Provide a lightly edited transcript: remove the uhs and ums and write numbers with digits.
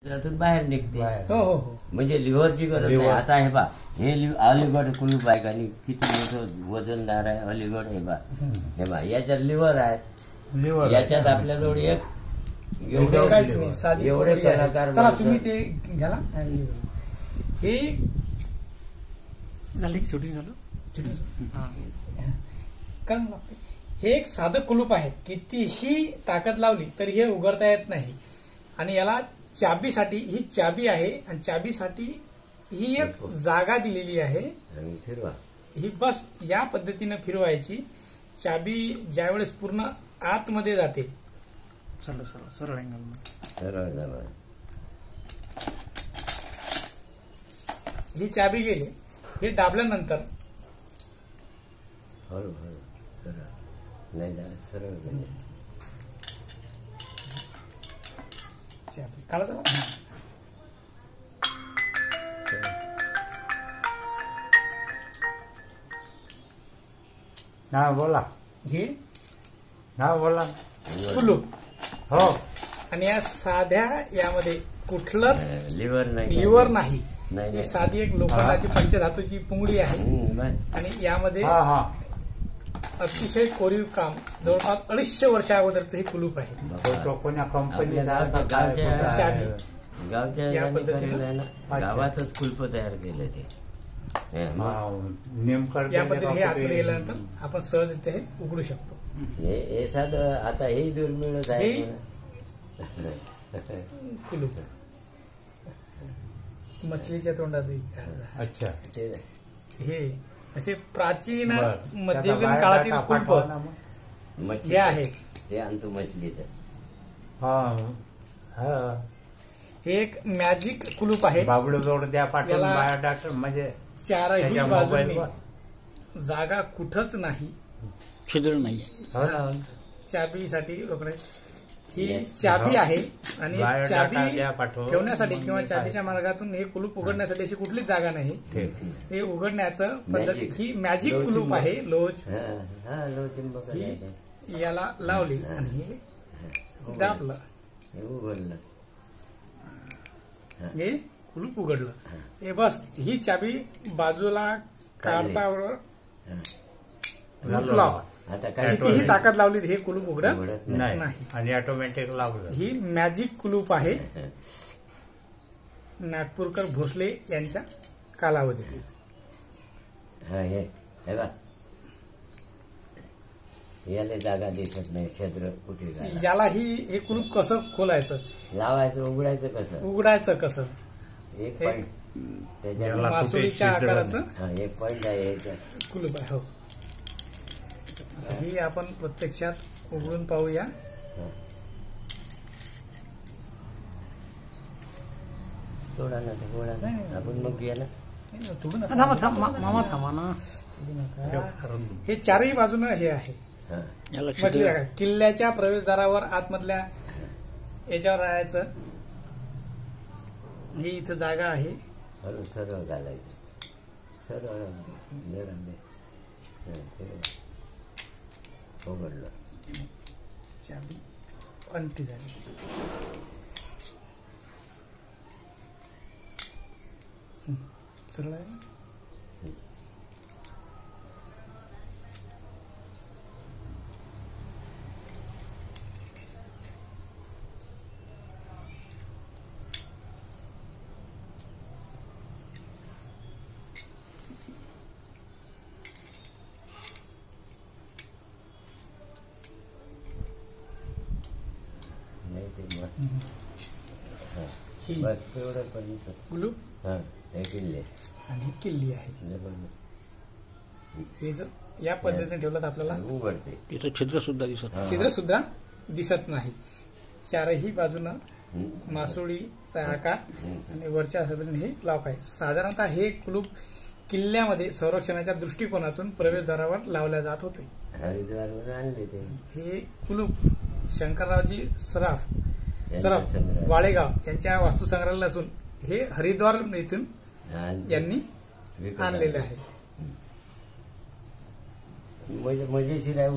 त्यातून बाहेर निघते. हो हो हो म्हणजे लिव्हरची गरज नाही. आता हे बा, हे अलीगड कुलूप आहे का नाही, किती मोठं वजनदार आहे अलीगड. हे बा याच्यात लिव्हर आहे. याच्यात आपल्याजवळ एक काहीच नाही, साधी एवढे कोळी आहे. कलाकार चला माणसं. तुम्ही ते घ्याला. हे झाली शूटिंग झालं कारण लागते. हे एक साधं कुलूप आहे. कितीही ताकद लावली तरी हे उघडता येत नाही. आणि याला चाबीसाठी ही चाबी आहे आणि चाबीसाठी ही एक जागा दिलेली आहे. आणि फिरवा. ही बस या पद्धतीनं फिरवायची. चाबी ज्यावेळेस पूर्ण आतमध्ये जाते, सरळ सरळ सरळ अँगल सरळ जवळ. ही चाबी गेली. हे दाबल्यानंतर हळू हळू सरळ नाही जाणार, सरळ म्हणजे चाबी काढा जरा. ना बोला, हे ना बोला. कुलूप. हो, आणि या साध्या यामध्ये कुठलंच लिव्हर नाही, लिव्हर नाही. नाही, ही नाही. साधी एक लोखंडाची पंचधातूची पुंगळी आहे. बस. आणि यामध्ये हा हा. अतिशय कोरीव काम, जवळपास 250 वर्षा अगोदरचं हे कुलूप आहे. तो कोण्या कंपनीचा आपल्या गावच्या- चाबी. गावच्या या याने पद्धतीनं. करेल आहे ना, गावातच कुलप तयार केलं ते. नेमकं या पद्धतीने हे आतमध्ये गेल्यानंतर आपण सहजरित्या हे उघडू शकतो. हे साधं आता हे दुर्मिळच आहे. कुलूप मछलीच्या तोंडाचे. अच्छा. ते हे असे प्राचीन बरं. मध्ययुगीन त्याचा काळातील बायोडाटा कुलप पाठवा ना मग. मच्छी हे आहे. ते आणतो मछलीचं. हा हा. हे एक मॅजिक कुलूप आहे. बाबडू जोड द्या पाठवून याला- बायोडाटा म्हणजे चारही त्याच्या बाजूने मोबाईलवर. जागा कुठंच नाही. छिद्र नाही. हो ना. चाबीसाठी लोक ही चाबी आहे. आणि बायोडाटा चाबी द्या पाठवून. ठेवण्यासाठी किंवा मग चाबीच्या मार्गातून हे कुलूप उघडण्यासाठी अशी कुठलीच जागा नाही. ठीक. हे उघडण्याचं पद्धत Magic. ही मॅजिक लोचिंबक. कुलूप आहे. लोच हा लोचिंबक आहे. ही याला लावली आणि हे दाबलं, हे उघडलं. हे कुलूप उघडलं. हे बस ही चाबी बाजूला काढता झालं. लावा. आता काय कितीही ताकद लावली हे कुलूप उघडत उघडत नाही. नाही. आणि ऑटोमॅटिक लावलं. ही मॅजिक कुलूप आहे. नागपूरकर भोसले यांच्या कालावधीतील. हा हे बा, याला जागा दिसत नाही, क्षेत्र कुठे घाला. याला हे कुलूप कसं खोलायचं, लावायचं उघडायचं कसं. उघडायचं कसं, एक पॉईंट त्याच्या याला- मासुळीच्या छिद्र आकाराचं हा, एक पॉईंट आहे याच्यात. कुलूप आहे. हो, ही आपण प्रत्यक्षात उघडून पाहूया. थोडा ना थोडा ना. आपण मग घ्या ना. तोडू नका. थांबा थांबा मामा थांबा ना. तोडू नका. हे चारही बाजूनं हे आहे. हा. याला मधली छिद्र जागा किल्ल्याच्या प्रवेशद्वारावर आतमधल्या याच्यावर राहायचं. ही इथं जागा आहे. हळू सरळ घालायचं. सरळ जरा दे. हा, ते उघडलं. चाबी अंटी झाली. सरळ आहे. नाही ते मग हा. ही बस तेवढं पर्यंत. कुलूप हा, हे किल्ले आणि किल्ली आहे. हे जर या पद्धतीने ठेवलं तर आपल्याला उघडते. तिथं छिद्र सुद्धा दिसत हा. छिद्र सुद्धा दिसत नाही. चारही बाजूनं हम्म. मासोळीचा आकार हम्म. आणि वरच्या बाजूने हे लॉक आहे. साधारणतः हे कुलूप किल्ल्यामध्ये संरक्षणाच्या दृष्टिकोनातून प्रवेशद्वारावर लावल्या जात होते. हरिद्वारवर आणले ते. हे कुलूप शंकररावजी सराफ यांच्या संग्रहालयात. वाळेगाव यांच्या वास्तुसंग्रहालय असून हे हरिद्वार येथून आणले. यांनी विकत आणलेले आहे. मजेशीर आहे.